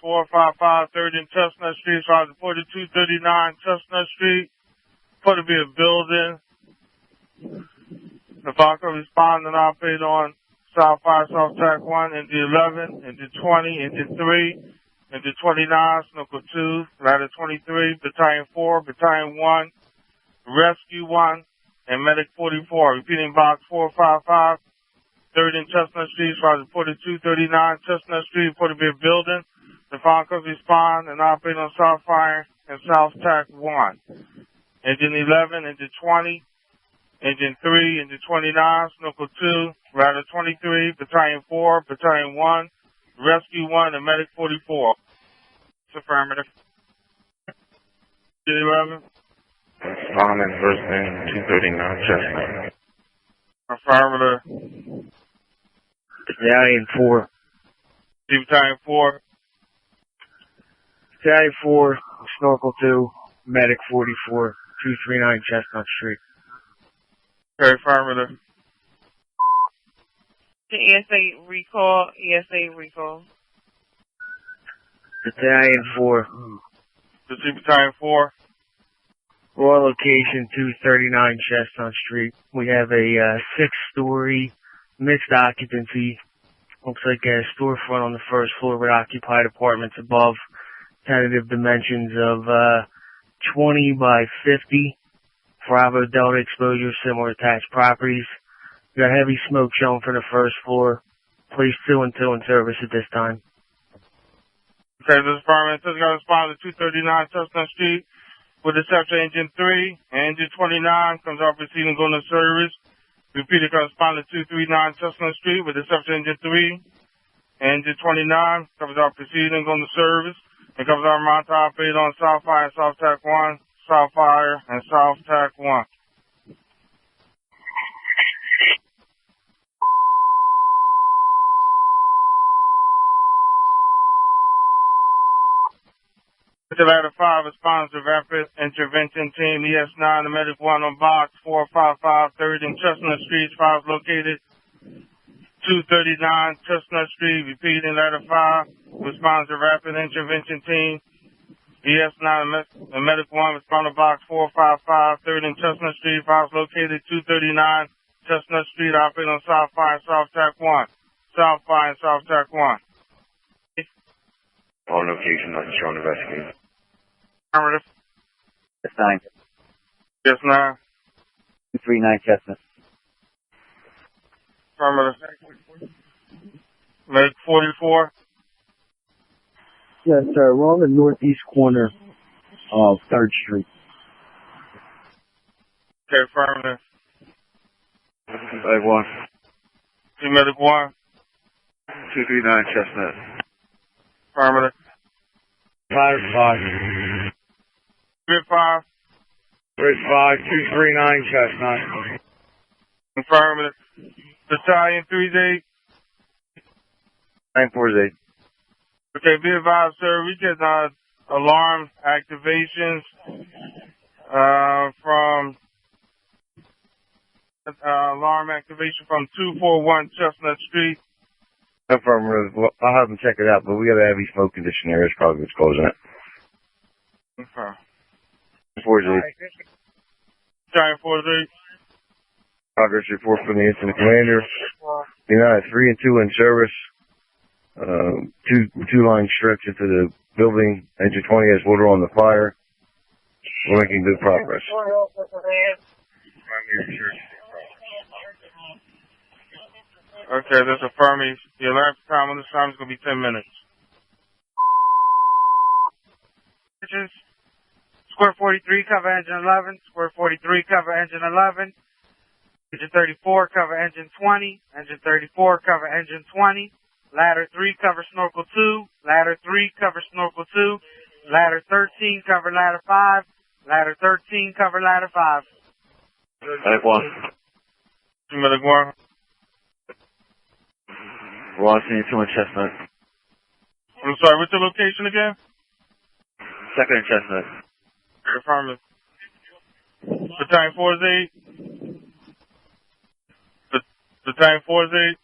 455 3rd and Chestnut Street, Sergeant 4239 Chestnut Street. Put to be a building. The Falco respond and operate on South 5, South Track 1, into 11, into 20, into 3, into 29, Snooker 2, Ladder 23, Battalion 4, Battalion 1, Rescue 1, and Medic 44. Repeating box 455, 3rd and Chestnut Street, Sergeant 4239 Chestnut Street, put to be a building. The Falco respond and operate on South Fire and South Track 1. Engine 11, engine 20, engine 3, engine 29, Snooker 2, Ladder 23, Battalion 4, Battalion 1, Rescue 1, and Medic 44. It's affirmative. Engine 11. Solomon, first name, 239 Chestnut. Affirmative. Battalion 4. Battalion 4. Battalion 4, Snorkel 2, Medic 44, 239 Chestnut Street. Okay, affirmative. ESA recall, ESA recall. Battalion 4. Battalion 4. Raw location 239 Chestnut Street. We have a 6-story mixed occupancy. Looks like a storefront on the first floor with occupied apartments above. Tentative dimensions of 20 by 50. Bravo Delta exposure, similar attached properties. We got heavy smoke showing for the first floor. Place 2 and 2 in service at this time. Okay, this is affirmative. This is going to respond to 239 Chestnut Street with exception engine 3 and engine 29 comes off proceeding going to service. Repeat it, correspondent 239 Chestnut Street with exception engine 3 and engine 29 comes off proceeding going to service. It comes on mount to operate on South Fire and South Track 1, South Fire and South Track 1. To Ladder 5 responds to Rapid Intervention Team ES9, the Medic 1 on box 455 3rd and Chestnut Street. 5 located 239 Chestnut Street. Repeating Ladder 5 responds to Rapid Intervention Team ES9, the Medic 1 respond to box 455 3rd and Chestnut Street. 5 located 239 Chestnut Street. Operating on South 5 and South Track 1. South 5 and South Track 1. All location not shown to rescue. Affirmative. Yes, 9. Yes, 9. 239 Chestnut. Affirmative. Medic 44. Yes, sir. We're on the northeast corner of 3rd Street. Okay, affirmative. Medic 1. Medic 1. 239 Chestnut. Affirmative. 5. Grid 5. Grid 5, 239 Chestnut. Affirmative. Battalion 3's 8. 9-4's 8. Okay, be advised, sir, we get alarm activations from alarm activation from 241 Chestnut Street. Affirmative. Well, I'll have them check it out, but we got a heavy smoke condition there. It's probably what's causing it. Okay. 4's 8. Battalion 4's 8. Progress report from the incident commander. United 3 and 2 in service. Two line stretch into the building. Engine 20 has water on the fire. We're making good progress. Okay, this is affirming. The alarm time on this time is going to be 10 minutes. Square 43, cover engine 11. Square 43, cover engine 11. Engine 34, cover engine 20. Engine 34, cover engine 20. Ladder 3, cover snorkel 2. Ladder 3, cover snorkel 2. Ladder 13, cover ladder 5. Ladder 13, cover ladder 5. Medic 1. Medic 1. Velocity 2 in Chestnut. I'm sorry, what's the location again? 2nd and Chestnut. Affirmative. Battalion 4's 8. Battalion 4's 8.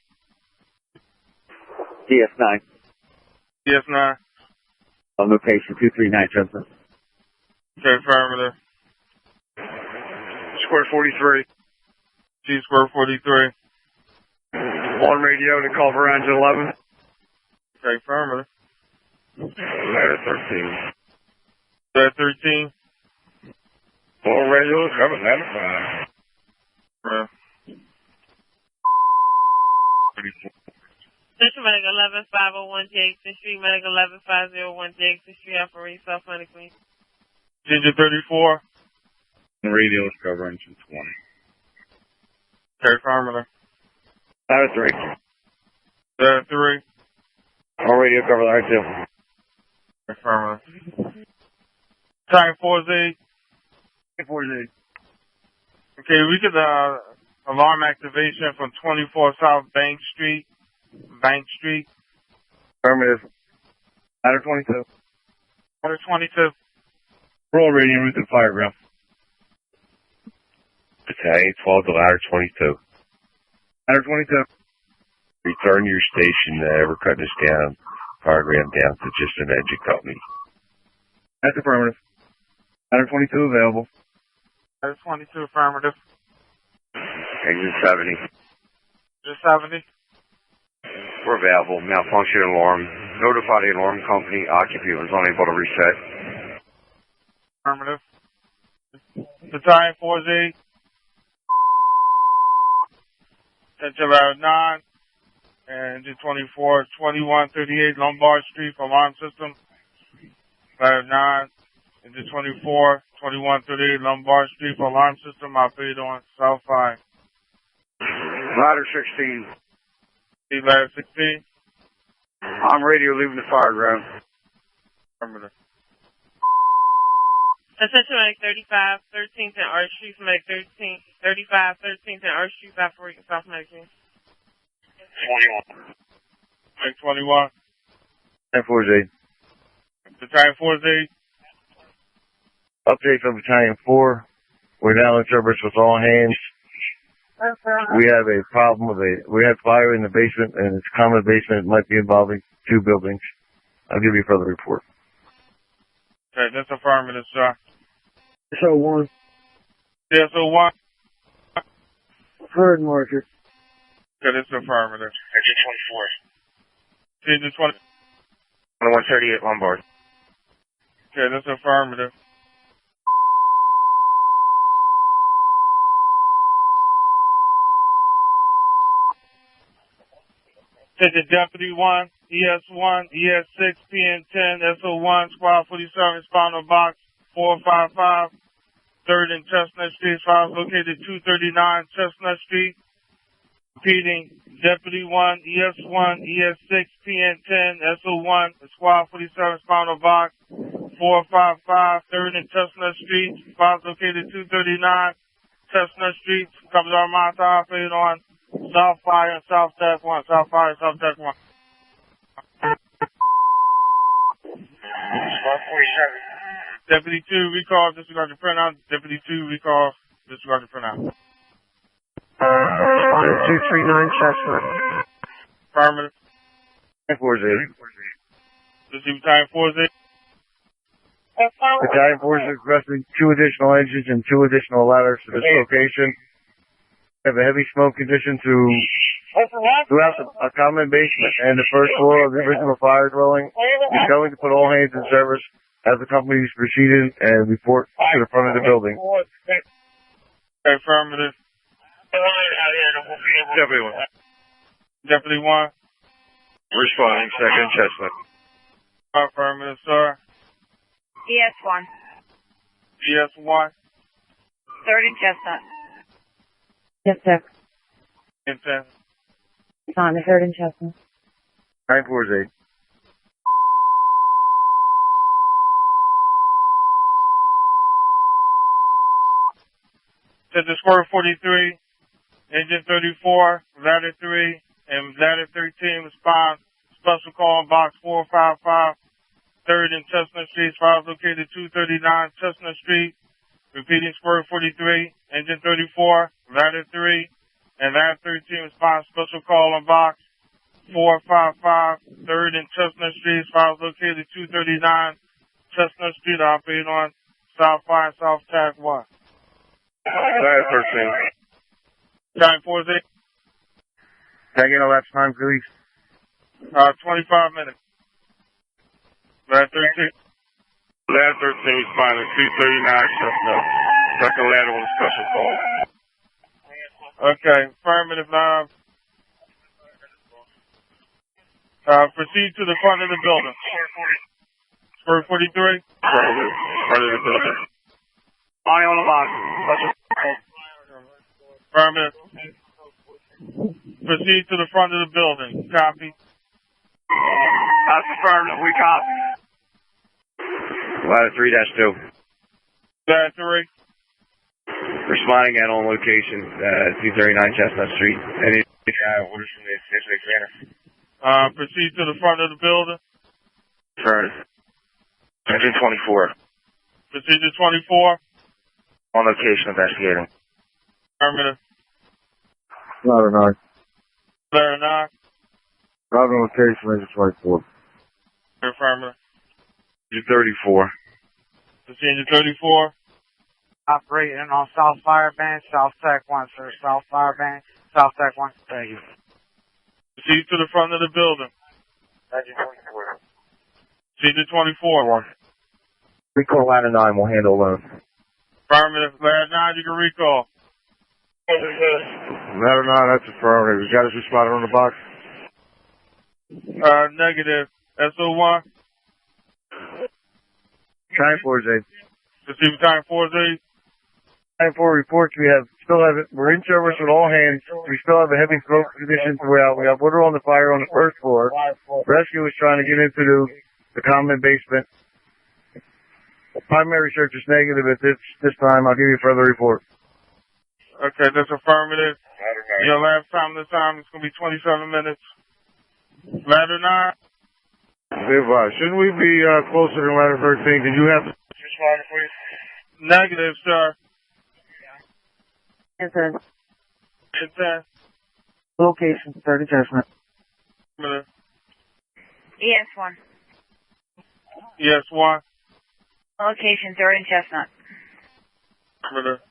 DS9. DS9. On location 239 Chestnut. Okay, affirmative. Square 43. G square 43. On radio to cover engine 11. Okay, affirmative. Ladder 13. Ladder 13. On radio to cover ladder 5. Right. Central Medic 11501 Jackson Street, Medic 11501 Jackson Street, Operate South Money Queen. Ginger 34. On radio to cover engine 20. Okay, affirmative. Ladder 3. Ladder 3. On radio cover ladder 2. Affirmative. Time 4Z. 4Z. Okay, we could, alarm activation from 24 South Bank Street. Affirmative. Ladder 22. Ladder 22. Roll radio route to the fire ground. Battalion 12 to ladder 22. Ladder 22. Return to your station. We're cutting this down, program down to just an engine company. That's affirmative. Ladder 22 available. Ladder 22, affirmative. Exit 70. Just 70. We're available. Malfunction alarm. Notify the alarm company. Occupant was unable to reset. Affirmative. Battalion 4Z. Central Route 9. And engine 24, 2138 Lombard Street for alarm system. Route 9. Engine 24, 2138 Lombard Street for alarm system. Operated on South 5. Ladder 16. Ladder 16. On radio leaving the fire ground. Affirmative. Central Medic 35, 13th and Arch Street, Medic 13, 35, 13th and Arch Street, Operating South Money Queen. 21. Like 21. 10-4Z. Battalion 4Z. Update from Battalion 4. We're now in service with all hands. We have a problem we have fire in the basement, and it's a common basement. It might be involving 2 buildings. I'll give you a further report. Okay, that's affirmative, sir. SO1. CSO1. Heard marker. Okay, that's affirmative. Exit 24. Engine 20. 138 Lombard. Okay, that's affirmative. Attention Deputy 1, ES1, ES6, PN10, SO1, Squad 47, Spinal Box 455, 3rd and Chestnut Street. Files located 239 Chestnut Street. Repeating, Deputy 1, ES1, ES6, PN10, SO1, Squad 47, Spinal Box 455, 3rd and Chestnut Street. Files located 239 Chestnut Street. Covers our monitor operated on South Fire and South Tech 1. South Fire and South Tech 1. Squad 47. Deputy 2, recall, disregard your printout. Deputy 2, recall, disregard your printout. Responder 239 Chestnut. Affirmative. 10-4Z. This is Battalion 4Z. Battalion 4 is requesting 2 additional engines and 2 additional ladders to this location. We have a heavy smoke condition throughout a common basement and the first floor of the original fire dwelling. We're going to put all hands in service as the company is proceeding and report to the front of the building. Affirmative. Deputy 1. Deputy 1. Responding, 2nd Chestnut. Affirmative, sir. ES1. ES1. 30 Chestnut. Yes, sir. Intent. On the 3rd and Chestnut. 9-4Z. To the Square 43, Engine 34, Ladder 3, and Ladder 13 respond. Special call on Box 455, 3rd and Chestnut Street. Files located 239 Chestnut Street. Repeating Square 43, Engine 34, Ladder 3, and Ladder 13 respond. Special call on Box 455 3rd and Chestnut Street. Fire was located at 239 Chestnut Street, operating on South Fire, South Tac 1. Ladder 13. Time 40. Can I get a lapse time, please? 25 minutes. Ladder 13. Ladder 13 responding 239 Chestnut. Second ladder on the special call. Okay, affirmative now. Proceed to the front of the building. Square 43. Front of the building. Eye on the box. Affirmative. Proceed to the front of the building. Copy. That's affirmative. We copy. Ladder 3-2. Ladder 3. Responding at on location, 239 Chestnut Street. Any orders from the station examiner? Proceed to the front of the building. Affirmative. Engine 24. Procedure 24. On location investigating. Affirmative. Ladder 9. Ladder 9. Driving location, engine 24. Affirmative. Engine 34. Procedure 34. Operating on South Fire Band, South Tac 1, sir. South Fire Band, South Tac 1. Thank you. Proceed to the front of the building. Engine 24. Procedure 24. Recall ladder 9, we'll handle alone. Affirmative. Ladder 9, you can recall. Ladder 9, that's affirmative. You got us responded on the box? Negative. SO1. Time 4-8. Receive time 40. Time 4 reports. We're in service with all hands. We still have a heavy smoke condition throughout. We have water on the fire on the first floor. Rescue is trying to get into the common basement. Primary search is negative at this time. I'll give you a further report. Okay, that's affirmative. Your last time this time is going to be 27 minutes. Ladder 9. Shouldn't we be closer than ladder 13? Did you have to respond, please? Negative, sir. Answer. It's 10. Location, 30 Chestnut. Affirmative. ES1. Yes, 1. Location 30 Chestnut. Affirmative.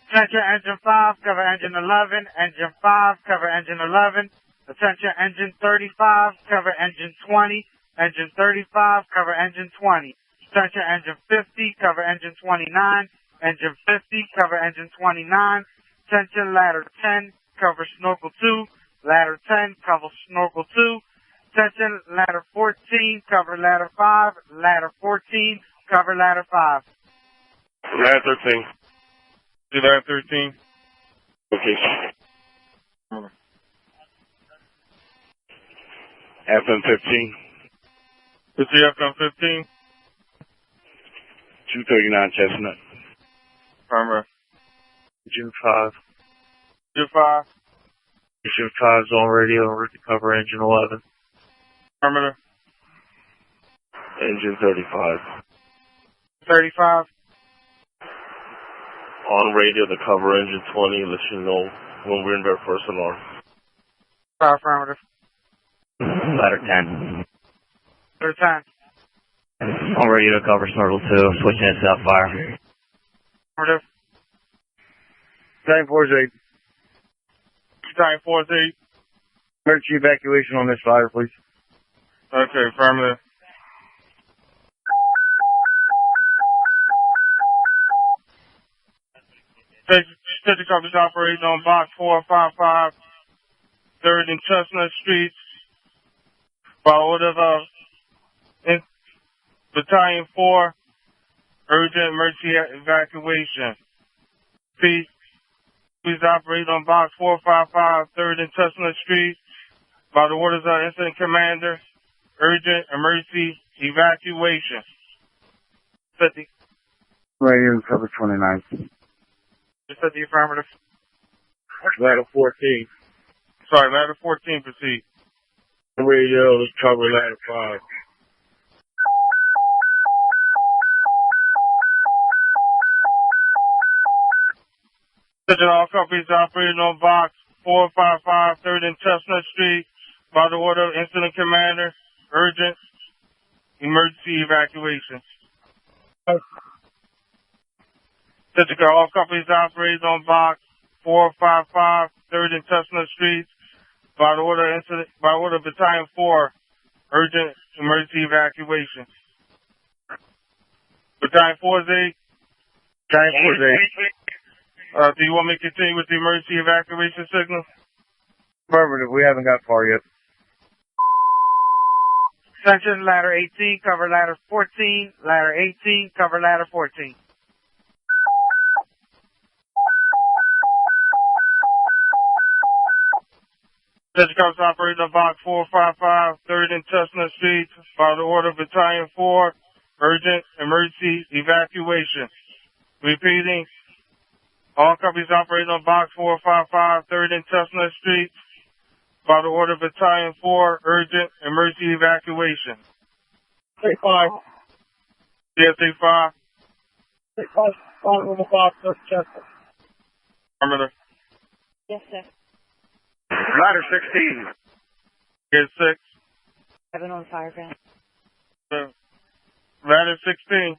Attention engine 5, cover engine 11. Engine 5, cover engine 11. Attention engine 35, cover engine 20. Engine 35, cover engine 20. Attention engine 50, cover engine 29. Engine 50, cover engine 29. Attention ladder 10, cover snorkel 2. Ladder 10, cover snorkel 2. Attention ladder 14, cover ladder 5. Ladder 14, cover ladder 5. Ladder 13. See ladder 13. Location. FM 15. It's the FM 15. 239 Chestnut. Affirmative. Engine 5. Engine 5. Engine 5 is on radio and route to cover engine 11. Affirmative. Engine 35. 35. On radio to cover engine 20. Let you know when we're in their first alarm. Affirmative. Ladder 10. Ladder 10. On radio to cover snorkel 2. Switching to South Fire. Affirmative. Time 4-8. Time 40. Emergency evacuation on this fire, please. Okay, affirmative. Station companies operating on box 455, 3rd and Chestnut Street. By order of Battalion 4, urgent emergency evacuation. Please operate on box 455, 3rd and Chestnut Street. By the orders of Incident Commander, urgent emergency evacuation. 50. Radio cover 29. Just at the affirmative. Ladder 14. Sorry, ladder 14, proceed. Radio cover ladder 5. All companies operating on box 455 3rd and Chestnut Street. By the order of Incident Commander, urgent emergency evacuation. District, all companies operating on box 455 3rd and Chestnut Street. By the order of Battalion 4, urgent emergency evacuation. Battalion 4 is 8. Battalion 4 is 8. Do you want me to continue with the emergency evacuation signal? Affirmative. We haven't got far yet. Ascension, ladder 18, cover ladder 14. Ladder 18, cover ladder 14. District operating on box 455 3rd and Chestnut Street. By the order of Battalion 4, urgent emergency evacuation. Repeating, all companies operating on box 455 3rd and Chestnut Street. By the order of Battalion 4, urgent emergency evacuation. 35. CSA 5. 35 on the box of Chestnut. Affirmative. Yes, sir. Ladder 16. Get 6. 7 on fire ground. Ladder 16.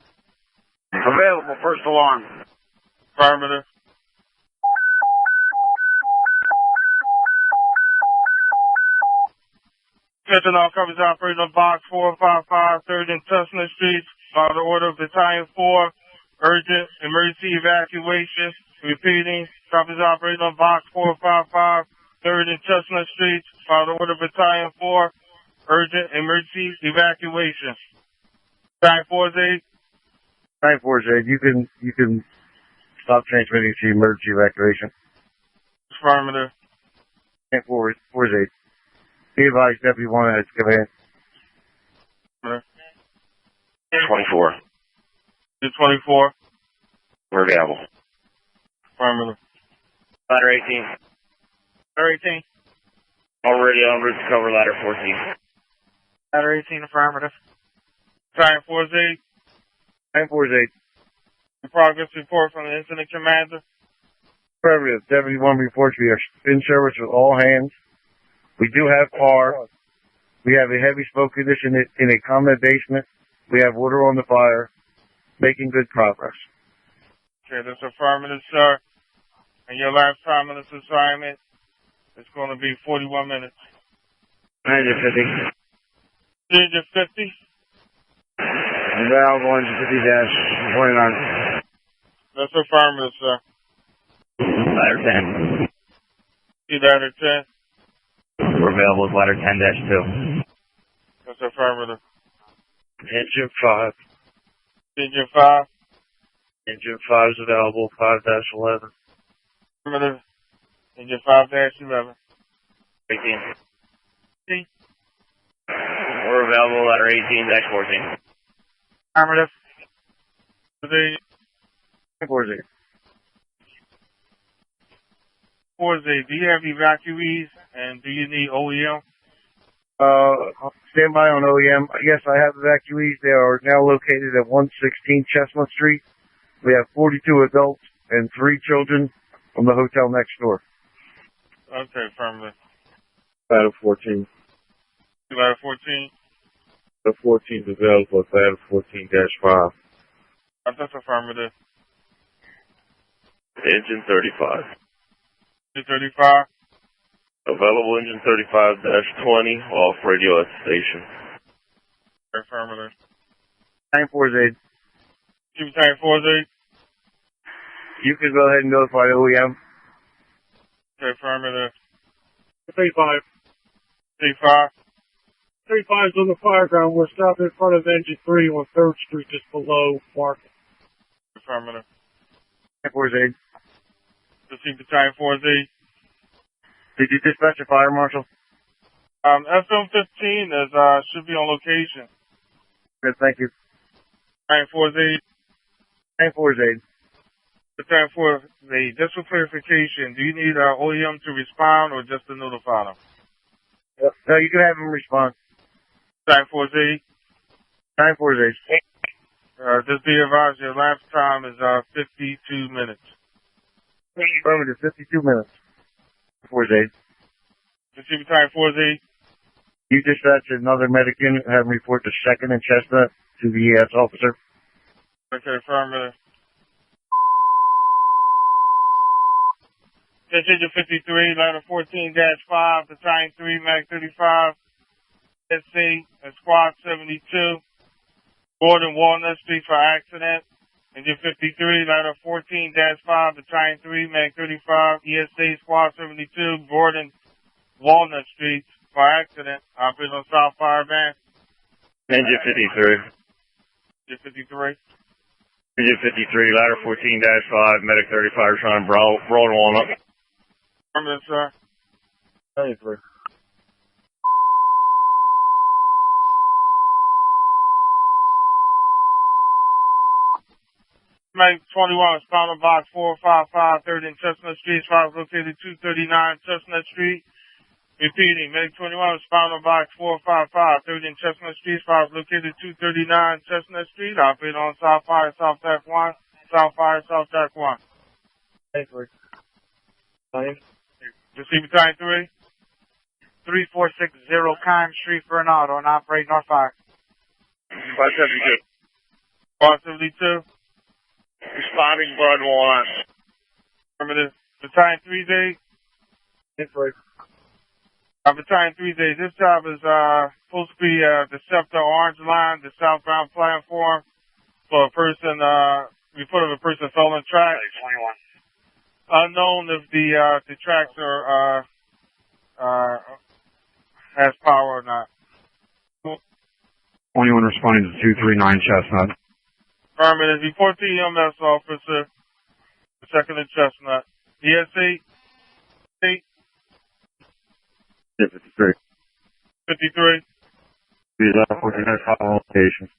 Available. First alarm. Affirmative. Attention all companies operating on box 455 3rd and Chestnut Street. By the order of Battalion 4, urgent emergency evacuation. Repeating, companies operating on box 455 3rd and Chestnut Street. By the order of Battalion 4, urgent emergency evacuation. Battalion 4 is 8. Battalion 4 is 8. You can stop transmitting to emergency evacuation. Affirmative. Battalion 4 is 8. Be advised, Deputy 1 has command. 24. 24. We're available. Affirmative. Ladder 18. Ladder 18. Already en route to cover ladder 14. Ladder 18, affirmative. Battalion 4 is 8. Battalion 4 is 8. In progress report from the incident commander. Affirmative. Deputy 1 reports we are in service with all hands. We do have power. We have a heavy smoke condition in a common basement. We have water on the fire. Making good progress. Okay, that's affirmative, sir. And your last time on this assignment is going to be 41 minutes. 950. 350? Available 150-29. That's affirmative, sir. Ladder 10. See ladder 10? We're available with ladder 10-2. That's affirmative. Engine 5. Engine 5? Engine 5 is available, 5-11. Affirmative. Engine 5-11. 18. We're available ladder 18-14. Affirmative. Battalion 4 is 8. 4 is 8. Do you have evacuees and do you need OEM? Stand by on OEM. Yes, I have evacuees. They are now located at 116 Chestnut Street. We have 42 adults and 3 children from the hotel next door. Okay, affirmative. Ladder 14. Ladder 14? The 14 is available at ladder 14-5. That's affirmative. Engine 35. Engine 35? Available engine 35-20 off radio at the station. Affirmative. Battalion 4 is 8. Battalion 4 is 8? You can go ahead and notify OEM. Okay, affirmative. 35. 35? 35 is on the fire ground. We're stopping in front of engine 3 on 3rd Street, just below market. Affirmative. Battalion 4 is 8. Proceed Battalion 4 is 8. Did you dispatch a fire marshal? FM-15 is, should be on location. Good, thank you. Battalion 4 is 8. Battalion 4 is 8. Battalion 4 is 8. Just for clarification, do you need OEM to respond or just to notify them? Yep. No, you can have them respond. Battalion 4 is 8. Battalion 4 is 8. Just be advised, your last time is 52 minutes. Affirmative, 52 minutes. 4-8. Receive Battalion 4-8. You dispatch another medic unit, have them report to 2nd and Chestnut to the ES officer. Okay, affirmative. Engine 53, ladder 14-5, Battalion 3, Mag 35, SC, and Squad 72, Gordon Walnut Street for accident. Engine 53, ladder 14-5, Battalion 3, Mag 35, ESA, Squad 72, Gordon Walnut Street for accident. Operating on South Fire Van. Engine 53. Engine 53. Engine 53, ladder 14-5, medic 35, trying Broad Walnut. Affirmative, sir. 93. Mag 21, spinal box 455, 3rd and Chestnut Street, files located 239 Chestnut Street. Repeating, Mag 21, spinal box 455, 3rd and Chestnut Street, files located 239 Chestnut Street. Operating on South Fire, South Track 1, South Fire, South Track 1. 93. Receive Battalion 3. 3460 Kime Street for an auto and operate North Fire. 572. Squad 72. Responding Broad Walnut. Affirmative. Battalion 3-day. Battalion 3-day. This job is supposed to be the SEPTA Orange Line, the southbound platform for a person, report of a person fell on track. 21. Unknown if the tracks are has power or not. 21 responding to 239 Chestnut. Affirmative. Report to EMS officer, 2nd and Chestnut. ESA 8. 53. 53. These are 14-5 location.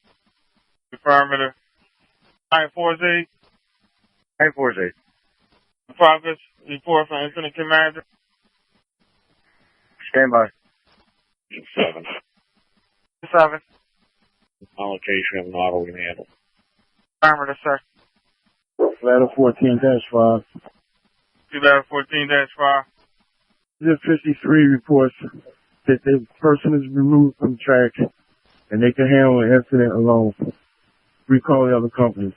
Affirmative. 948. 948. Progress report from Incident Commander. Stand by. 7. 7. On location of an auto we can handle. Affirmative, sir. Ladder 14-5. 2014-5. The 53 reports that the person is removed from the track and they can handle an incident alone. Recall the other companies.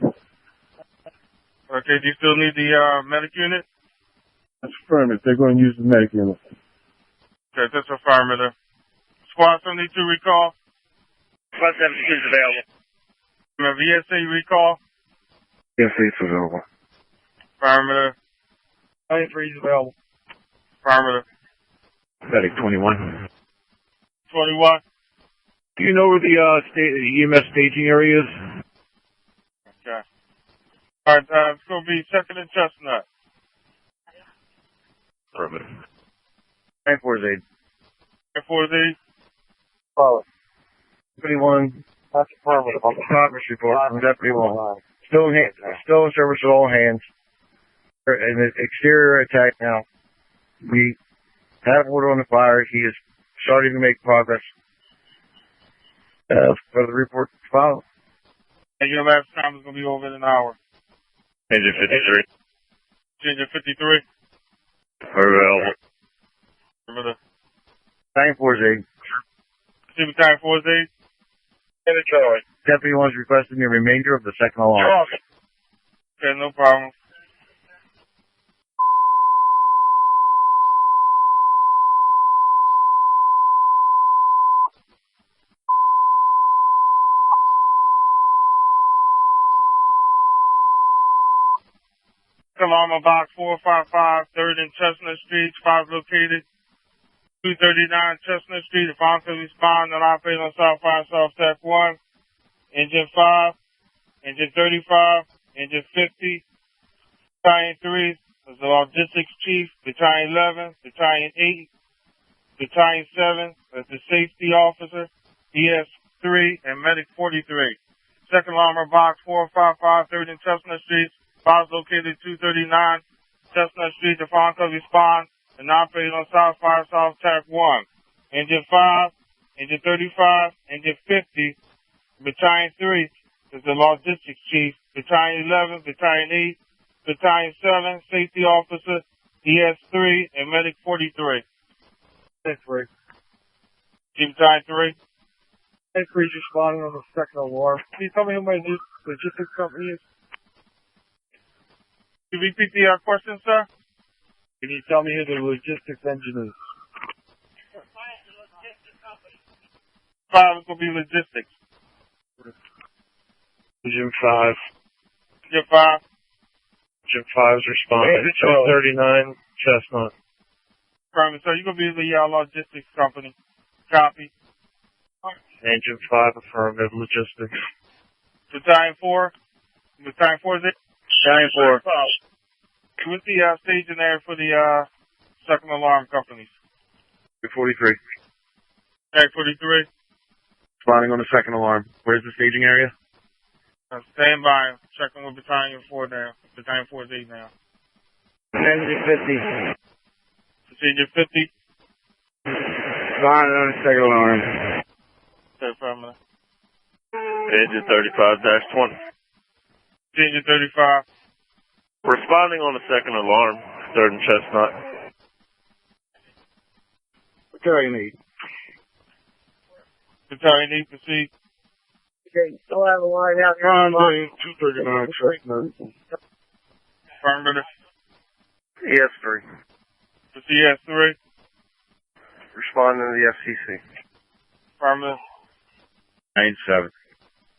Okay, do you still need the medic unit? That's affirmative. They're going to use the medic unit. Okay, that's affirmative. Squad 72 recall. Squad 72 is available. Remember, ESA recall. Yes, it's available. Affirmative. 93 is available. Affirmative. Medic 21. 21. Do you know where the EMS staging area is? Okay. All right, it's going to be 2nd and Chestnut. Affirmative. 948. 948. Follow. 21. That's affirmative. On the progress report from Deputy 1. Still in service with all hands. An exterior attack now. We have order on the fire. He is starting to make progress. For the report to follow. And your last time is going to be over in an hour. Engine 53. Engine 53. Available. Affirmative. 948. See Battalion 4-8. Deputy 1 is requesting the remainder of the second alarm. Okay, no problem. Alarm box 455, 3rd and Chestnut Street, 5 located. 239 Chestnut Street, if I'm to respond, and operate on South Fire, South Track 1. Engine 5, Engine 35, Engine 50, Battalion 3, is the Logistics Chief, Battalion 11, Battalion 8, Battalion 7, that's the Safety Officer, ES 3, and Medic 43. Second alarm box 455, 3rd and Chestnut Street, files located 239 Chestnut Street, if I'm to respond, and operate on South Fire, South Track 1. Engine 5, Engine 35, Engine 50, Battalion 3 is the Logistics Chief, Battalion 11, Battalion 8, Battalion 7, Safety Officer, ES3, and Medic 43. 10-3. Team Battalion 3. 10-3 responding on the second alarm. Can you tell me who my new logistics company is? Can you repeat the question, sir? Can you tell me who the logistics engine is? 5 is going to be logistics. Engine 5. Engine 5. Engine 5 is responding. 239 Chestnut. Affirmative, sir. You're going to be the logistics company. Copy. Engine 5, affirmative, logistics. Battalion 4. Battalion 4 is it? Battalion 4. What's the staging area for the second alarm companies? 43. Okay, 43. Responding on the second alarm. Where's the staging area? Stand by. Checking with Battalion 4 now. Battalion 4 is 8 now. Engine 50. Procedure 50. Responding on the second alarm. Okay, affirmative. Engine 35-20. Procedure 35. Responding on the second alarm, 3rd and Chestnut. Battalion 8. Battalion 8, proceed. Okay, still have a line out here on line 239 Chestnut. Affirmative. ES3. Proceed ES3. Responding to the FCC. Affirmative. 97.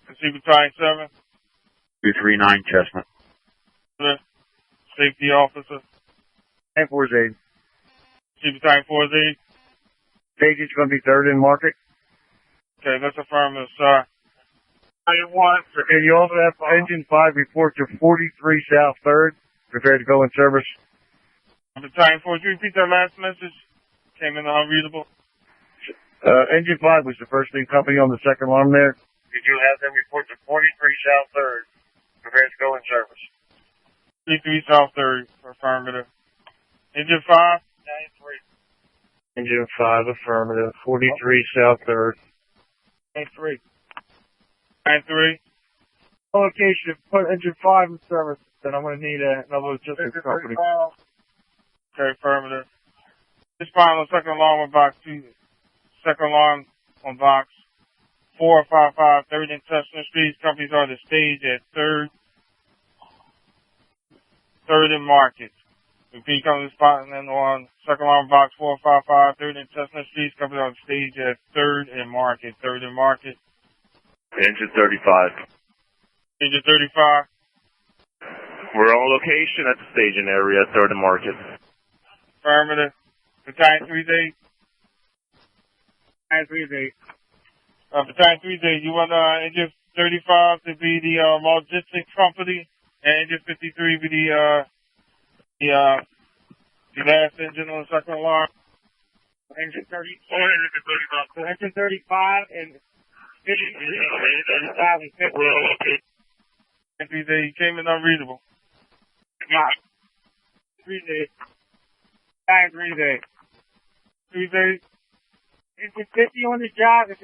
Proceed Battalion 7. 239 Chestnut. Safety officer. And 4's 8. Proceed Battalion 4 is 8. Stage is going to be 3rd in market. Okay, that's affirmative, sir. And you also have Engine 5 report to 43 South 3rd. Prepared to go in service. Battalion 4, would you repeat that last message? Came in unreadable. Engine 5 was the first in company on the second alarm there. Did you have them report to 43 South 3rd? Prepared to go in service. 43 South 3rd, affirmative. Engine 5? 93. Engine 5, affirmative. 43 South 3rd. 93. 93. Location, put engine 5 in service, then I'm going to need another logistics company. Okay, affirmative. Respond on second alarm on box 2. Second alarm on box 455, 3rd and Chestnut Street. Companies are the stage at 3rd and Market. Repeat, company spot and then on second alarm box 455, 3rd and Chestnut Street. Companies are the stage at 3rd and Market. 3rd and Market. Engine 35. Engine 35. We're on location at the staging area, 3rd and Market. Affirmative. Battalion 3 8. Battalion 3 8. Battalion 3 8. You want Engine 35 to be the logistics company, and Engine 53 be the last engine on the second alarm. Engine 30. So engine 35 and 50. 35 and 50. And 3 8. You came in unreadable. Not. 3 8. Battalion 3 8. 3 8. Engine 50 on the job. If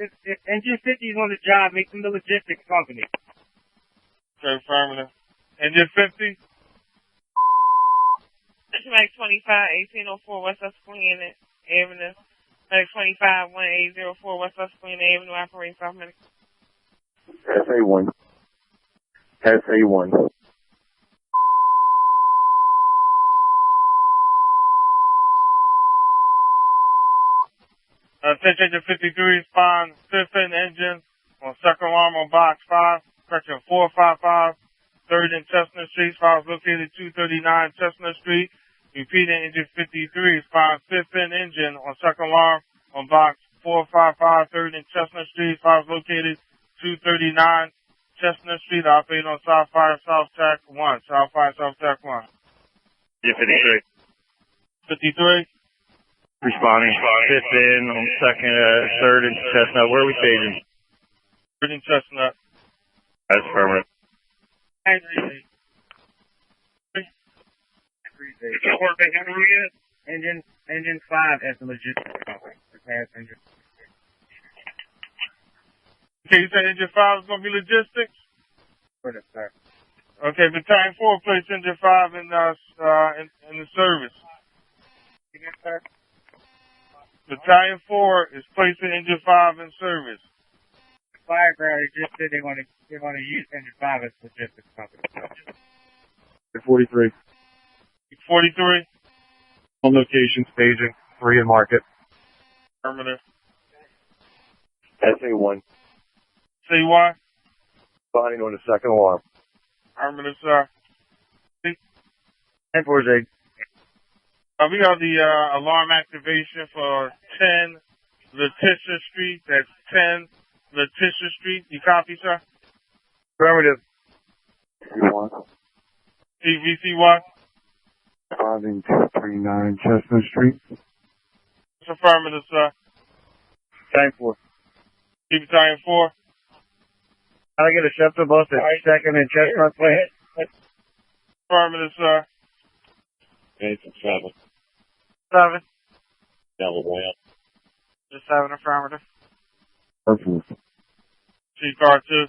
Engine 50 is on the job, make them the logistics company. Okay, affirmative. Engine 50. Mag 25, 1804 West Susquehanna Avenue. Mag 25, 1804 West Susquehanna Avenue, operating South Medical. SA1. SA1. Attention Engine 53, spawn 5th and engine on second alarm on box 5, correction 455, 3rd and Chestnut Street, files located 239 Chestnut Street. Repeating, Engine 53, spawn 5th and engine on second alarm on box 455, 3rd and Chestnut Street, files located 239 Chestnut Street, operating on South Fire, South Track 1, South Fire, South Track 1. Engine 53. 53. Responding. 5th in on 2nd, 3rd and Chestnut. Where are we staging? 3rd and Chestnut. That's affirmative. Engine 5 as the logistics company. Engine. Okay, you said Engine 5 is going to be logistics? Okay, Battalion 4 placed Engine 5 in the service. sir? Battalion 4 is placing engine 5 in service. Fireground, they just said they want to use engine 5 as logistics company. 43. 43. On location, staging, 3 in market. Affirmative. SA1. Say what? Responding on the second alarm. Affirmative, sir. 10-4's 8. We got the alarm activation for 10 Letitia Street. That's 10 Letitia Street. You copy, sir? Affirmative. TVC1. Responding to 39 Chestnut Street. It's affirmative, sir. Time 4. Battalion 4. Can I get a SEPTA bus at 2nd and Chestnut, please? Affirmative, sir. 7. 7. Delaware. Just 7 affirmative. R4. C-Car 2.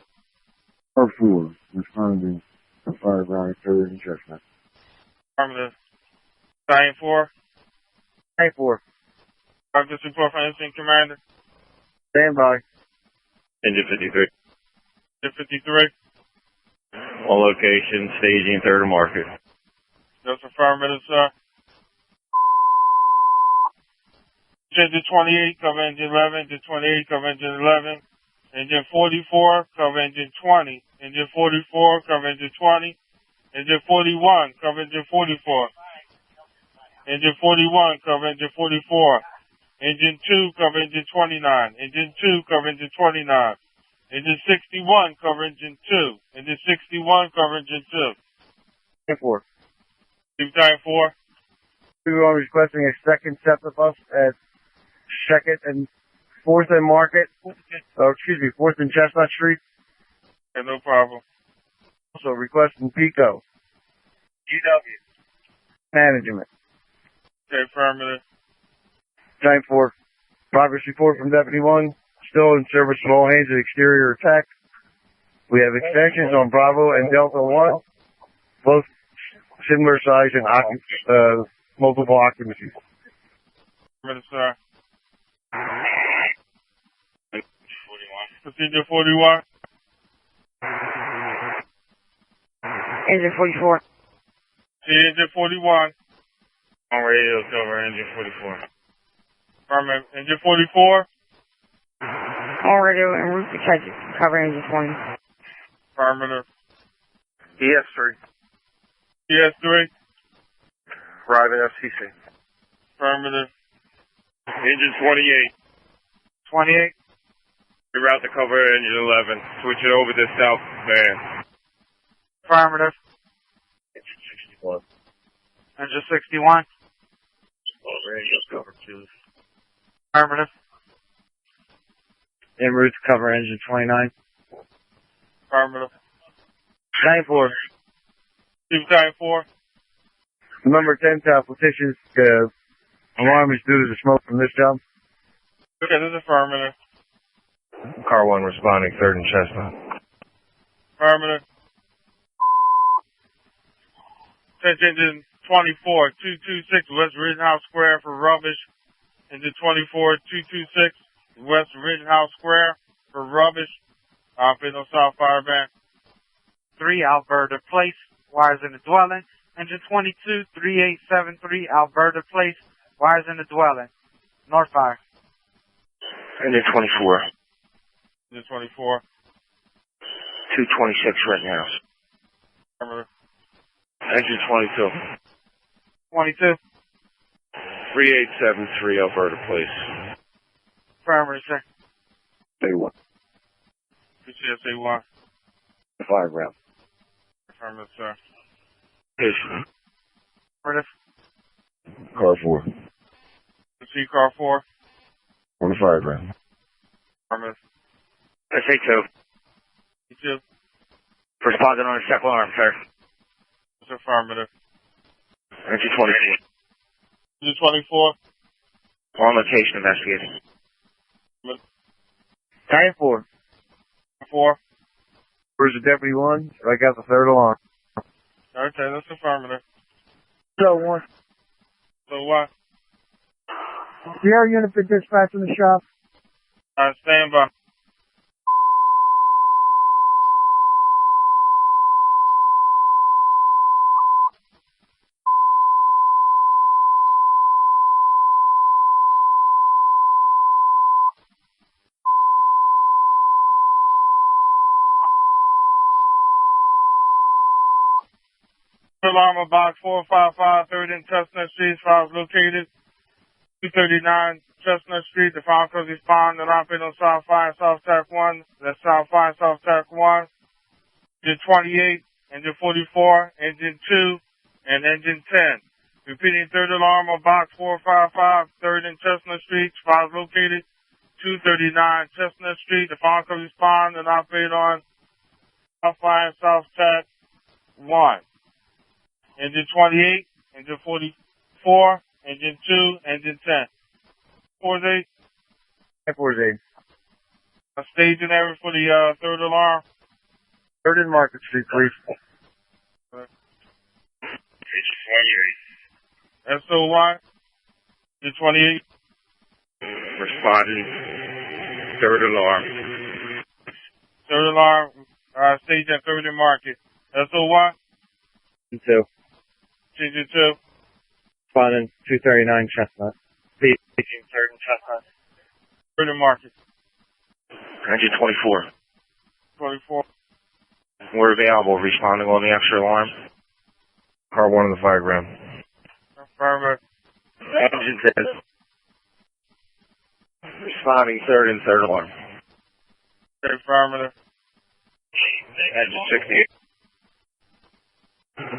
R4. Responding to Fireground 3rd and Chestnut. Affirmative. Battalion 4. Time 4. Just report from Incident Commander. Stand by. Engine 53. Engine 53. On location, staging, 3rd and market. That's affirmative, sir. Engine 28, cover engine 11. Engine 28, cover engine 11. Engine 44, cover engine 20. Engine 44, cover engine 20. Engine 41, cover engine 44. Engine 41, cover engine 44. Engine 2, cover engine 29. Engine 2, cover engine 29. Engine 61, cover engine 2. Engine 61, cover engine 2. Time 4. Battalion 4. We are requesting a second SEPTA bus at 2nd and 4th and Market. 4th and Chestnut Street. Okay, no problem. Also requesting PICO. GW. Management. Okay, affirmative. Time 4. Progress report from Deputy 1. Still in service of all hands of exterior attack. We have extensions on Bravo and Delta 1. Both similar size and multiple occupancies. Affirmative, sir. Procedure 41. Engine 44. Engine 41. On radio, cover engine 44. Affirmative. Engine 44. All radio en route to cover engine 20. Affirmative. ES3. ES3. Arriving FCC. Affirmative. Engine 28. 28. Reroute to cover engine 11. Switch it over to south van. Affirmative. Engine 61. Engine 61. Radio, cover 2. Affirmative. En route to cover engine 29. Affirmative. Time 4. Battalion 4. Number 10 to petitions. Alarm is due to the smoke from this job. Okay, this is affirmative. Car 1 responding, 3rd and Chestnut. Affirmative. Engine 24, 226 West Rittenhouse Square for rubbish. Engine 24, 226 West Rittenhouse Square for rubbish. Operating on South Fire Band. 3 Alberta Place. Wires in the dwelling. Engine 22, 3873 Alberta Place. Wires in the dwelling. North Fire. Engine 24. Engine 24. 226 Rittenhouse. Affirmative. Engine 22. 22. 3873 Alberta Place. Affirmative, sir. A1. PCSA 1. Fireground. Affirmative, sir. Station. Affirmative. Car 4. C-Car 4. On the Fireground. Affirmative. SA2. E2. Responding on the second alarm, sir. It's affirmative. Engine 24. Engine 24. On location investigating. Time 4. 4. Where's the Deputy 1? I got the 3rd alarm. Okay, that's affirmative. So 1. So what? The air unit been dispatched in the shop. Stand by. Alarm on box 455, 3rd and Chestnut Street. Files located 239 Chestnut Street. The file comes respond and operate on South 5, South Tack 1. That's South 5, South Tack 1. Engine 28, Engine 44, Engine 2, and Engine 10. Repeating third alarm on box 455, 3rd and Chestnut Street. Files located 239 Chestnut Street. The file comes respond and operate on South 5, South Tack 1. Engine 28, Engine 44, Engine 2, Engine 10. 4-8. 4-8. Staging area for the third alarm. 3rd and Market Street, please. Engine 28. SOY. Engine 28. Responding. Third alarm. Third alarm. Stage at 3rd and Market. SOY. 2. Engine 2. Responding 239 Chestnut. Speaking 3rd and Chestnut. 3rd and Market. Engine 24. 24. We're available. Responding on the extra alarm. Car 1 on the fire ground. Affirmative. Engine 10. Responding 3rd and 3rd alarm. Affirmative. Engine 68.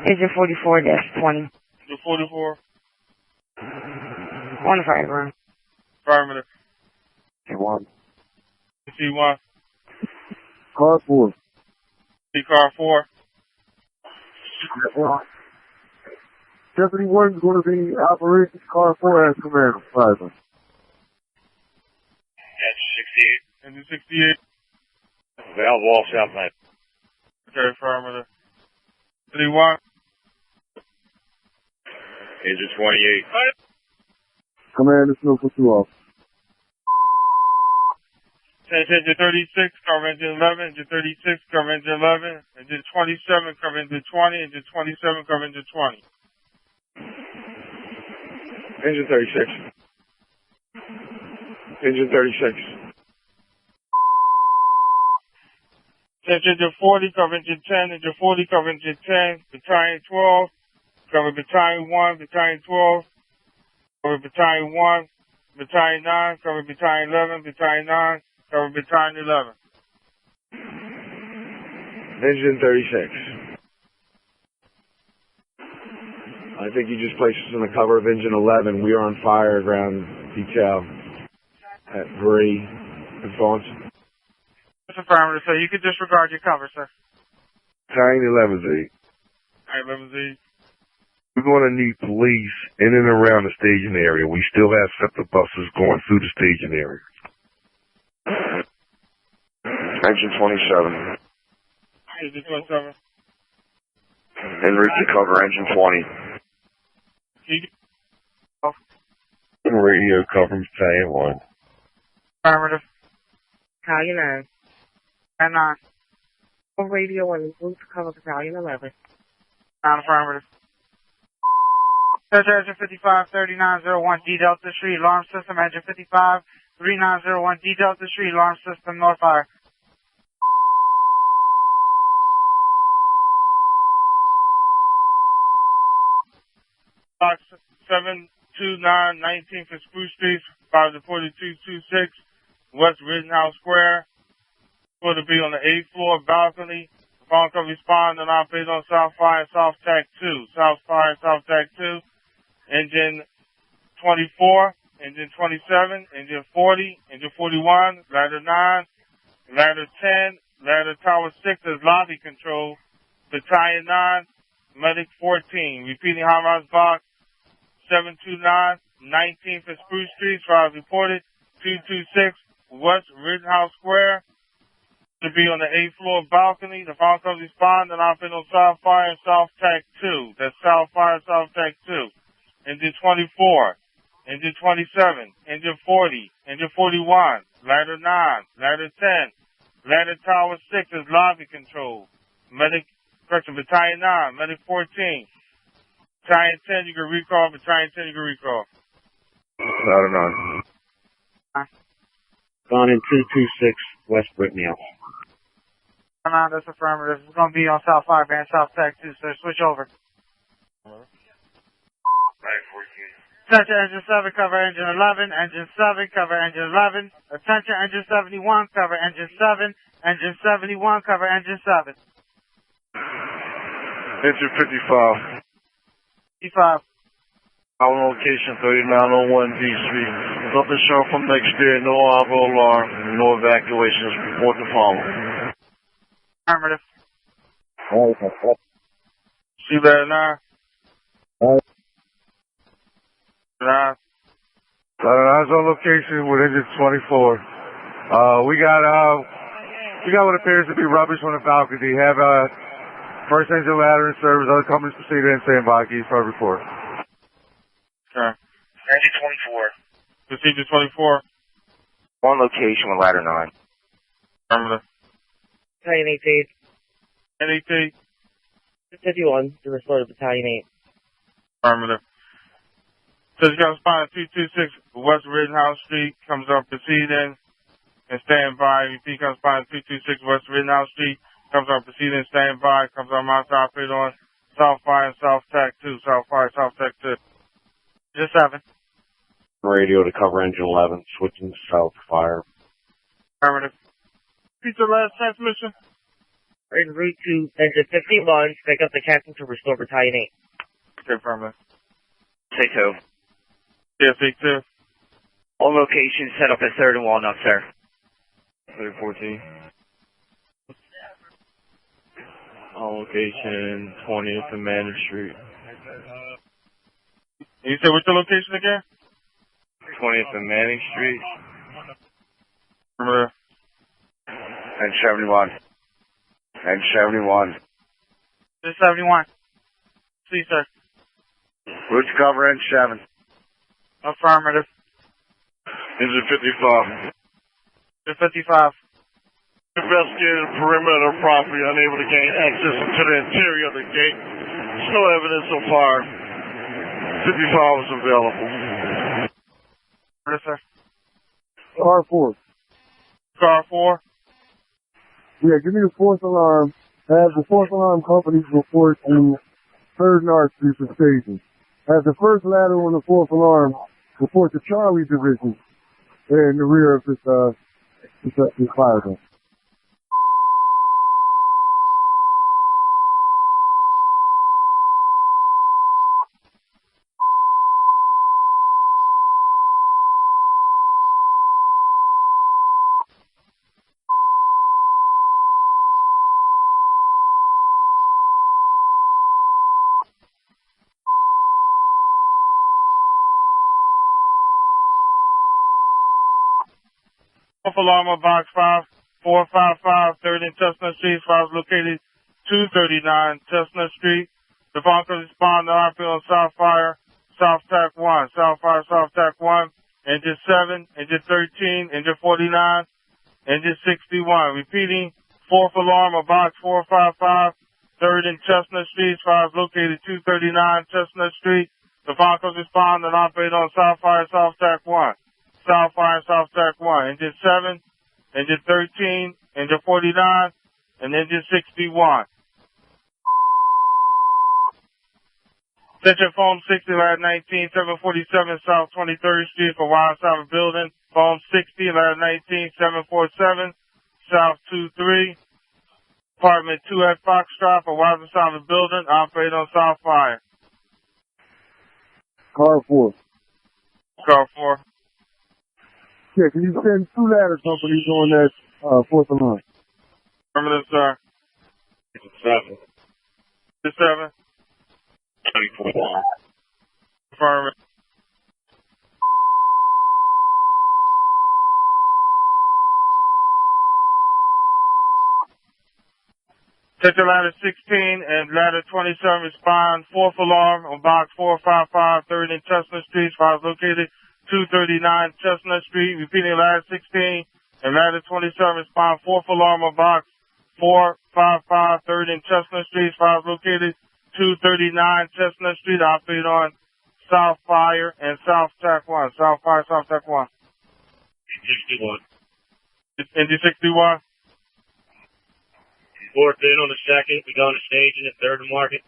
Engine 44-20. Engine 44. On the fire ground. Affirmative. C1. C1. Car 4. Car 4. Deputy 1 is going to be operations. Car 4 has command of 5. Engine 68. Available off South Night. Okay, affirmative. 31. Engine 28. Command is no for 2 off. Engine 36, cover engine 11, engine 36, cover engine 11, engine 27, cover engine 20, engine 27, cover engine 20. Engine 36. Engine 36. Engine 40, cover engine 10, engine 40, cover engine 10, battalion 12, cover battalion 1, battalion 12, cover battalion 1, battalion 9, cover battalion 11, battalion 9, cover battalion 11. Engine 36. I think you just placed us in the cover of engine 11. We are on fire, ground detail at 3. Advance. That's affirmative, sir. You can disregard your cover, sir. Battalion 11Z. Alright, 11Z. We're going to need police in and around the staging area. We still have separate buses going through the staging area. Engine 27. Engine 27. En route to cover engine 20. Radio cover Battalion 1. Affirmative. Battalion 9. And 9. Radio and route to cover Battalion 11. Non-affirmative. Search engine 55, 3901 D Delta Street, alarm system, engine 55, 3901 D Delta Street, alarm system, north fire. Box 72919 for Spruce Street, 54226, West Rittenhouse Square. Going to be on the 8th floor balcony. The phone can respond and operate on South Fire, South Tack 2. South Fire, South Tack 2. Engine 24, engine 27, engine 40, engine 41, ladder 9, ladder 10, ladder tower 6 is lobby control. Battalion 9, medic 14. Repeating high-rise box 729, 19 for Spruce Street. Trials reported 226 West Rittenhouse Square. To be on the 8th floor balcony. The phone comes respond and operate on South Fire and South Tack 2. That's South Fire, South Tack 2. Engine 24, engine 27, engine 40, engine 41, ladder 9, ladder 10, ladder tower 6 is lobby control. Medic, correction, battalion 9, medic 14. Battalion 10, you can recall. Battalion 10, you can recall. Ladder 9. Gone in 226 West Britnell. That's affirmative. It's going to be on South Fireband, South Tech 2, sir. Switch over. Attention, engine 7, cover engine 11. Engine 7, cover engine 11. Attention, engine 71, cover engine 7. Engine 71, cover engine 7. Engine 55. 55. On location 3901 D Street. Nothing shown from next day, no auto alarm, no evacuations. Report the following. Affirmative. See that now? Ladder 9's on location with engine 24. We got what appears to be rubbish on the balcony. Have first engine ladder in service. Other companies proceed and stand by. Keys for report. Okay. Engine 24. Procedure 24. On location with ladder 9. Affirmative. Battalion 8. NET. 51 to restore to Battalion 8. Affirmative. Says you got responding 226 West Rittenhouse Street, comes up proceeding and stand by. Repeat, comes responding 226 West Rittenhouse Street, comes up proceeding, stand by, comes on Mount Operator on South Fire and South Tech 2, South Fire, South Tech 2. Just 7. Radio to cover engine 11, switching to South Fire. Affirmative. Repeat the last transmission. En route to engine 51 to pick up the captain to restore Battalion 8. Okay, affirmative. Say 2. CSA 2. On location, set up at 3rd and Walnut, sir. 314. On location 20th and Manor Street. You said what's the location again? 20th and Manning Street. Affirmative. And 71. And 71. Just 71. See, sir. Route to cover engine 7. Affirmative. Engine 55. Just 55. Investigated the perimeter of property, unable to gain access to the interior of the gate. There's no evidence so far. 55 was available. Yes, sir. Car 4. Car 4. Yeah, give me the fourth alarm. Have the fourth alarm companies report to 3rd and Arch Street for staging. Have the first ladder on the fourth alarm report to Charlie Division in the rear of this fire zone. Fourth alarm on box 5455, 3rd and Chestnut Street. 5 located 239 Chestnut Street. The Broncos respond to RP on South Fire, South Tech 1. South Fire, South Tech 1. Engine 7, Engine 13, Engine 49, Engine 61. Repeating, 4th alarm on box 455, 3rd and Chestnut Street. 5 located 239 Chestnut Street. The Broncos respond and operate on South Fire, South Tech 1. South Fire, South Tech 1. Engine 7, Engine 13, Engine 49, and Engine 61. Attention phone 60, ladder 19, 747 South 23rd Street for Wild South Building. Phone 60, ladder 19, 747 South 23. Apartment 2 at Foxtrot for Wild South Building. Operate on South Fire. Car 4. Car 4. Yeah, can you send 2 ladder companies on that fourth alarm? Affirmative, sir. 7. 7. 24. Affirmative. Sector ladder 16 and ladder 27 respond. Fourth alarm on box 455, 3rd and Chestnut Street. Files located 239 Chestnut Street. Repeating ladder 16 and ladder 27 respond. Fourth alarm on box 455, 3rd and Chestnut Street. Files located 239 Chestnut Street. Operate on South Fire and South Tack 1. South Fire, South Tack 1. 61. Indy 61. Fourth in on the second. We go on the stage in the third and market.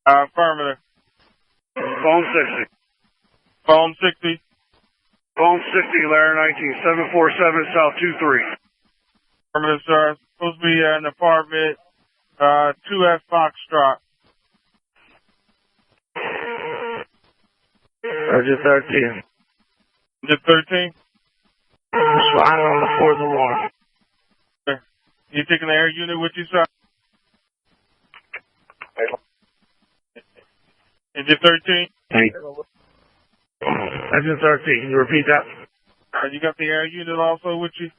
Affirmative. Phone 60. Phone 60. Phone 60, ladder 19, 747 South 23. Affirmative, sir. Supposed to be an apartment, 2F Foxtrot. Roger 13. Is it 13? Responding on the fourth alarm. You taking the air unit with you, sir? Is it 13? Engine 13. Can you repeat that? You got the air unit also with you?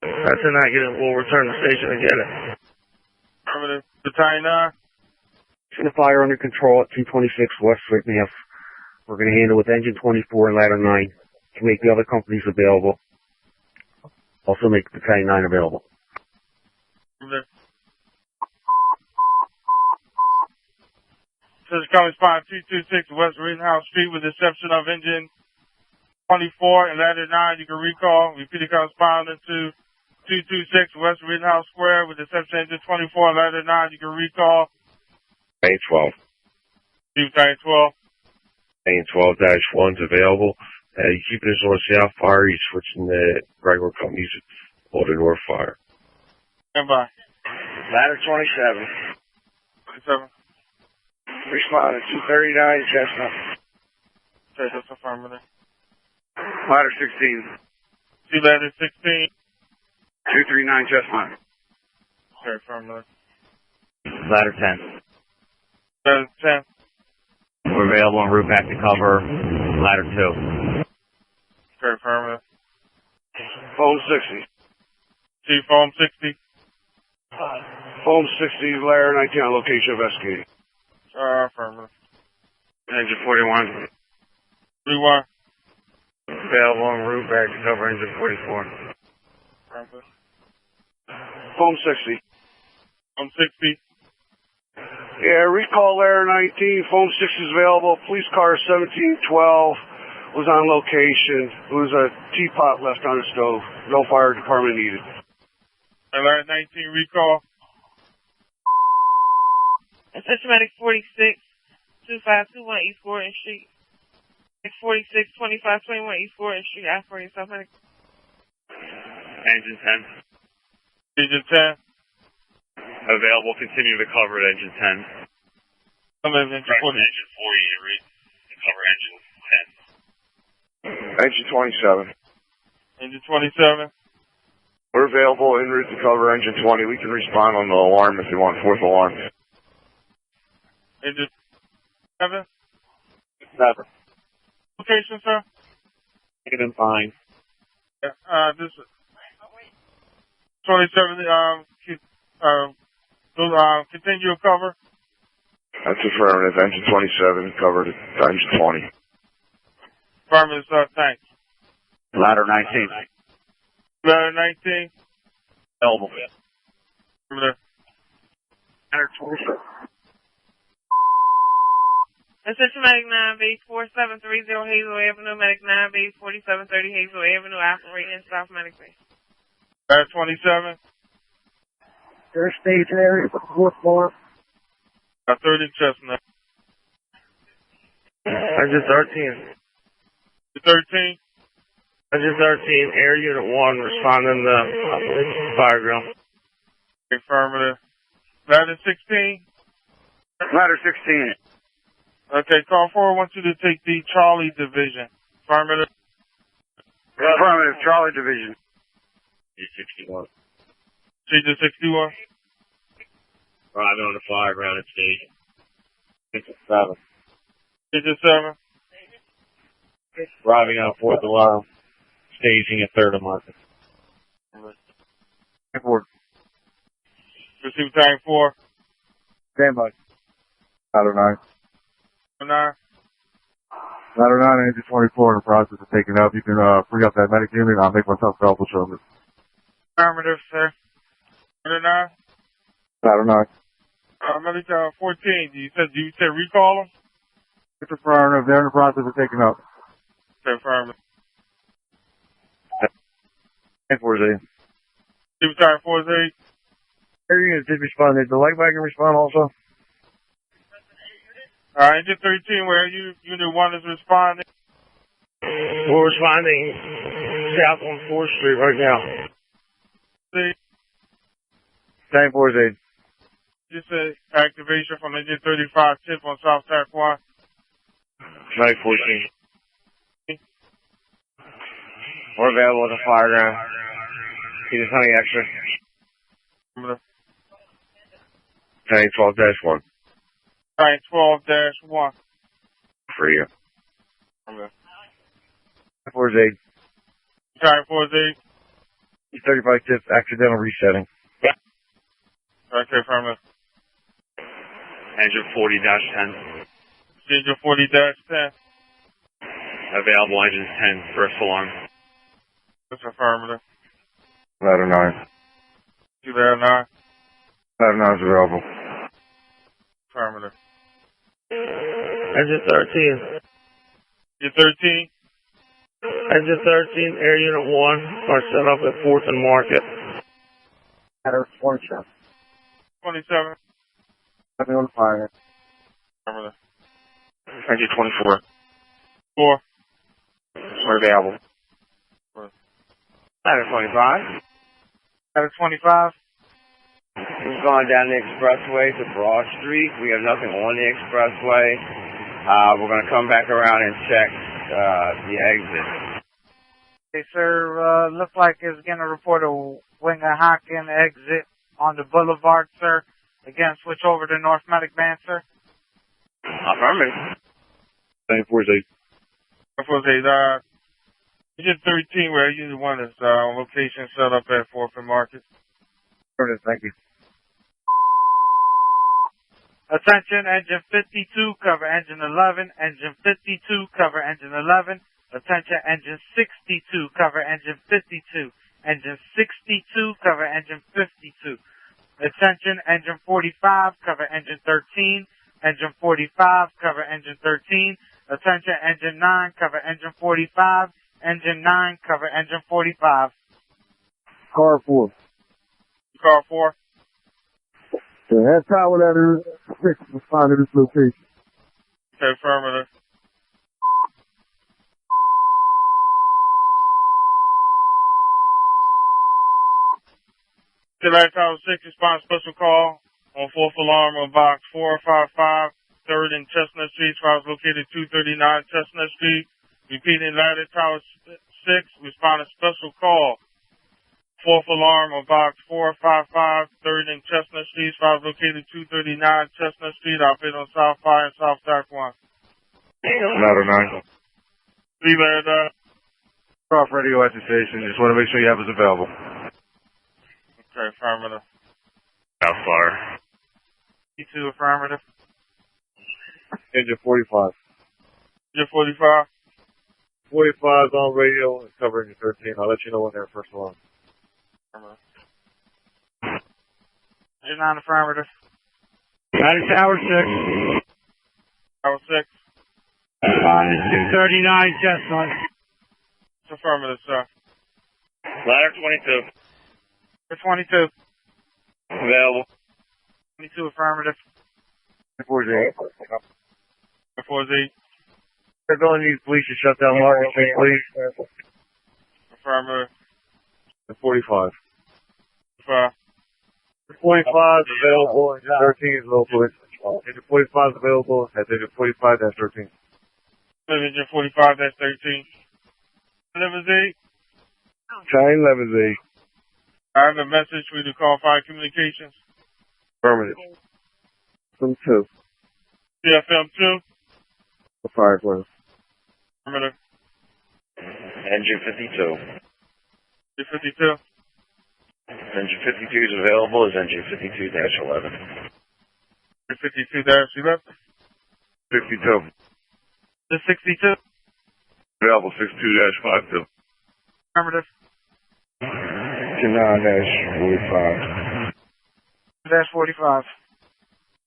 That's a negative. We'll return to the station and get it. Affirmative. Battalion 9. The fire under control at 226 West Street, F. We're going to handle with engine 24 and ladder 9 to make the other companies available. Also make battalion 9 available. Says coming spot 226 West Rittenhouse Street with the exception of engine 24 and ladder 9. You can recall. Repeated correspondence to 226 West Rittenhouse Square with the exception of engine 24 and ladder 9. You can recall. Battalion 12. Battalion 12. Battalion 12-1's available. You keeping us on South Fire. He's switching the regular companies on the North Fire. Stand by. Ladder 27. 27. Respond at 239 Chestnut. Okay, that's affirmative. Ladder 16. See ladder 16. 239 Chestnut. Okay, affirmative. Ladder 10. Ladder 10. We're available en route back to cover. Ladder 2. Okay, affirmative. Phone 60. See phone 60. Phone 60, ladder 19 on location of SK. Affirmative. Engine 41. 31. Available en route back to cover engine 44. Affirmative. Phone 60. Phone 60. Yeah, recall ladder 19. Phone 60 is available. Police car 1712 was on location. There was a teapot left on the stove. No fire department needed. Ladder 19 recall. Systematic 46, 2521 East Gordon Street. 46, 2521 East Gordon Street. Operating Systematic. Engine 10. Engine 10. Available. Continue to cover at engine 10. Come in, engine 40. Engine 40 to cover engine 10. Engine 27. Engine 27. We're available en route to cover engine 20. We can respond on the alarm if you want, fourth alarm. Engine 7. 7. Location, sir? Taking them fine. This 27, continue to cover. That's affirmative. Engine 27 covered at engine 20. Affirmative, sir. Thanks. Ladder 19. Ladder 19. Available. Affirmative. Ladder 27. Systematic 9 base 4730 Hazel Avenue, Medic 9 base 4730 Hazel Avenue, operating in South Medic base. Ladder 27. Their station area for the fourth floor. 30 Chestnut. Engine 13. 13. Engine 13, Air Unit 1, responding to fire drill. Affirmative. Ladder 16. Ladder 16. Okay, call 4 wants you to take the Charlie Division. Affirmative. Affirmative, Charlie Division. 61. Procedure 61. Driving on the fire ground at station. 7. Procedure 7. Driving out fourth alarm. Staging at third and market. Receive Battalion 4. Stand by. Ladder 9. 9. Ladder 9, engine 24 in the process of taking up. You can free up that medic unit. I'll make myself available shortly. Affirmative, sir. Ladder 9. Ladder 9. Medic 14. You said recall them? It's affirmative. They're in the process of taking up. Okay, affirmative. 10-4-Z. Receive Battalion 4Z. Air units did respond. Did the light wagon respond also? Engine 13, where Unit 1 is responding. We're responding south on 4th Street right now. See, 10-4-Z. just activation from Engine 35 tip on South Tac 1. Medic 14. We're available at the fire ground. Need us something extra. Battalion 12-1. Battalion 12-1. For you. 4-Z. Battalion 4Z. 35 tip accidental resetting. Okay, affirmative. Engine 40-10. Engine 40-10. Available engine 10, first alarm. That's affirmative. Ladder 9. Ladder 9. Ladder 9 is available. Affirmative. Engine 13. Engine 13. Engine 13, Air Unit 1 are set up at 4th and Market. Ladder 27. 27. Let me on fire. Affirmative. Engine 24. 4. We're available. Ladder 25. Ladder 25. We've gone down the expressway to Broad Street. We have nothing on the expressway. We're going to come back around and check the exit. Okay, sir. Looks like it's going to report a Wingahaken exit on the boulevard, sir. Again, switch over to North Medic Band, sir. Affirmative. 10-4-Z. 4Z. Engine 13, where Unit 1 is on location set up at 4th and Market. Affirmative, thank you. Attention, engine 52, cover engine 11. Engine 52, cover engine 11. Attention, engine 62, cover engine 52. Engine 62, cover engine 52. Attention, engine 45, cover engine 13. Engine 45, cover engine 13. Attention, engine 9, cover engine 45. Engine 9, cover engine 45. Car 4. Car 4. So have tower ladder 6 respond to this location. Okay, affirmative. Tonight, Tower 6, respond special call on 4th alarm on box 455, 3rd and Chestnut Street. Files located 239 Chestnut Street. Repeating ladder, Tower 6, respond to special call. 4th alarm on box 455, 3rd and Chestnut Street. Files located 239 Chestnut Street. Operate on South Fire and South Tac 1. Ladder 9. Relay, Off radio at the station. Just want to make sure you have us available. Okay, affirmative. South Fire. E2, affirmative. Engine 45. Engine 45. 45 is on radio and covering your 13. I'll let you know when they're first alarm. Affirmative. Engine 9, affirmative. Tower 6. Tower 6. 239 Chestnut. It's affirmative, sir. Ladder 22. For 22. Available. 22, affirmative. 4-Z. 4Z. They're going to need police to shut down Market Street, please. Affirmative. 45. 5. 45 is available, and 13 is local. Engine 45 is available, and engine 45, that's 13. Engine 45, that's 13. 11Z. Chine 11Z. I have a message for you to call Fire Communications. Affirmative. From 2. CFM 2. The fire class. Affirmative. Engine 52. Engine 52. Engine 52 is available. Is engine 52-11. 52-11? 62. The 62? Available 62-52. Affirmative. 59-45. Dash 45.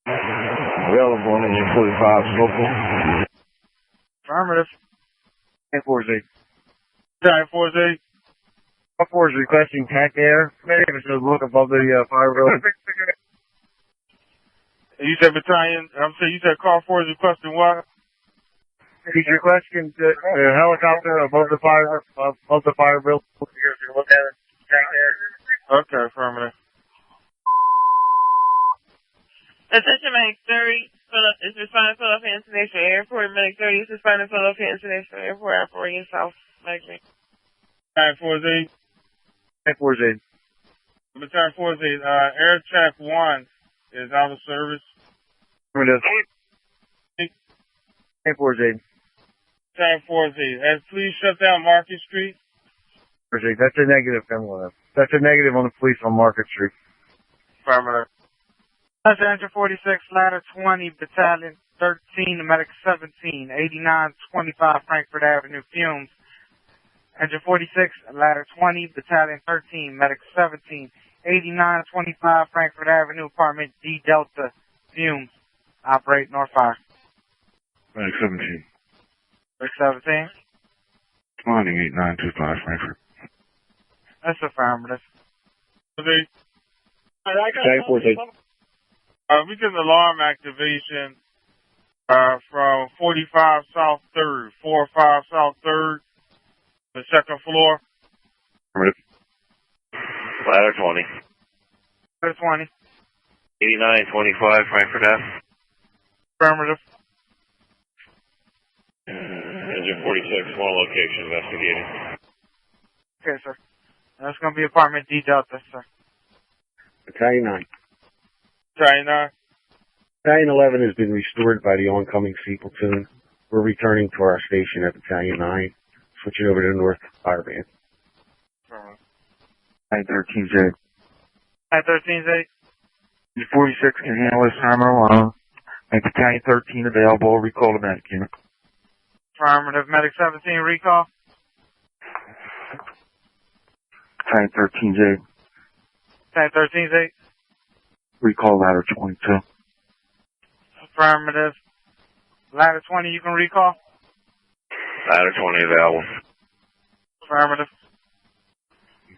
Available on engine 45 local. Affirmative. 10-4Z. Battalion 4Z. 4 is requesting TAC air. Maybe if it's a look above the fire drill. You said battalion, you said car 4 is requesting what? He's requesting the helicopter above the fire drill. You can look at it. TAC air. Okay, affirmative. Attention Medic 30, is responding to Philadelphia International Airport. Medic 30 is responding to Philadelphia International Airport, operating south. Medic 3. Battalion 4Z. 10-4Z. Battalion 4Z, Air Check 1 is out of service. Affirmative. 10-4Z. Battalion 4Z, please shut down Market Street. 4Z. That's a negative, Pamela. That's a negative on the police on Market Street. Affirmative. That's Engine 46, Ladder 20, Battalion 13, Medic 17, 8925 Frankfurt Avenue, Fumes. Engine 46, Ladder 20, Battalion 13, Medic 17, 8925 Frankfurt Avenue, Apartment D Delta, Fumes. Operate North Fire. Medic 17. Medic 17. Responding 8925 Frankfurt. That's affirmative. Battalion 4Z. We get an alarm activation from 45 South 3rd, 45 South 3rd, the second floor. Affirmative. Ladder 20. Ladder 20. 8925 Frankfurt Ave. Affirmative. Engine 46, small location investigating. Okay, sir. That's going to be Apartment D Delta, sir. Battalion 9. Battalion 9. Battalion 11 has been restored by the oncoming sea platoon. We're returning to our station at Battalion 9, switching over to the North Fire Band. Affirmative. 13Z. 13Z. 46 can handle this hammer alone. And Battalion 13 available. Recall the medic unit. Affirmative. Medic 17, recall. Battalion 13Z. Battalion 13Z. Recall ladder 22. Affirmative. Ladder 20, you can recall. Ladder 20 available. Affirmative.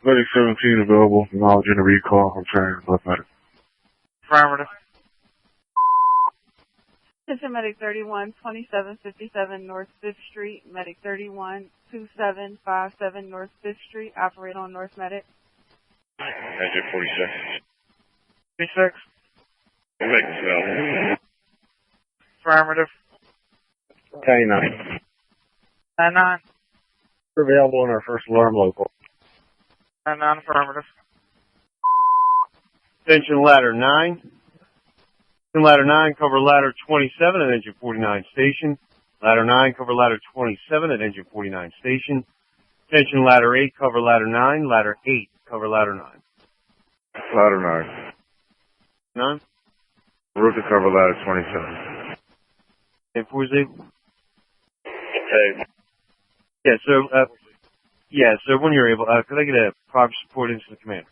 Medic 17 available. Acknowledging the recall. I'm trying to left medic. Affirmative. Attention Medic 31, 2757 North 5th Street. Medic 31, 2757 North 5th Street. Operate on North Medic. Engine 46. 46. Make this available. Affirmative. Battalion 9. 99. We're available on our first alarm local. 99, affirmative. Attention ladder 9. Attention ladder 9, cover ladder 27 at engine 49 station. Ladder 9, cover ladder 27 at engine 49 station. Attention ladder 8, cover ladder 9. Ladder 8, cover ladder 9. Ladder 9. 9. Roof to cover ladder 27. And 4Z. Okay. Yeah, so when you're able, could I get a progress report into the commander,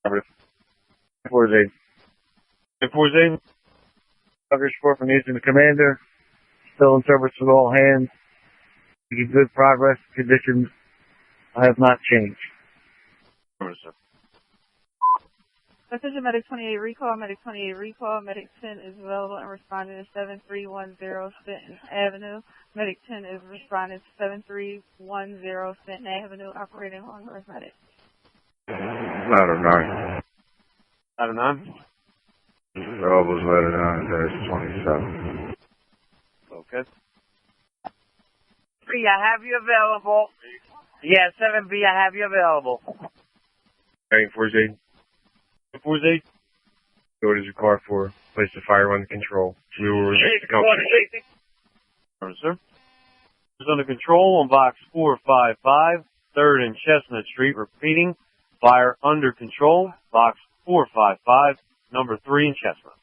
please? 4Z. And 4Z. Progress report from you to the commander. Still in service with all hands. Making good progress. Conditions have not changed. Attention Medic 28 recall. Medic 28 recall. Medic 10 is available and responding to 7310 Fenton Avenue. Medic 10 is responding to 7310 Fenton Avenue, operating on North Medic. Ladder 9. Ladder 9. Available is ladder 9, 27. Okay. 3, I have you available. Yeah, 7B, I have you available. Carrying 4Z. 4Z. Orders your car for place the fire under control. We will release the company. Sir. It's under control on box 455, 3rd and Chestnut Street. Repeating, Fire under control, box 455, number 3 in Chestnut.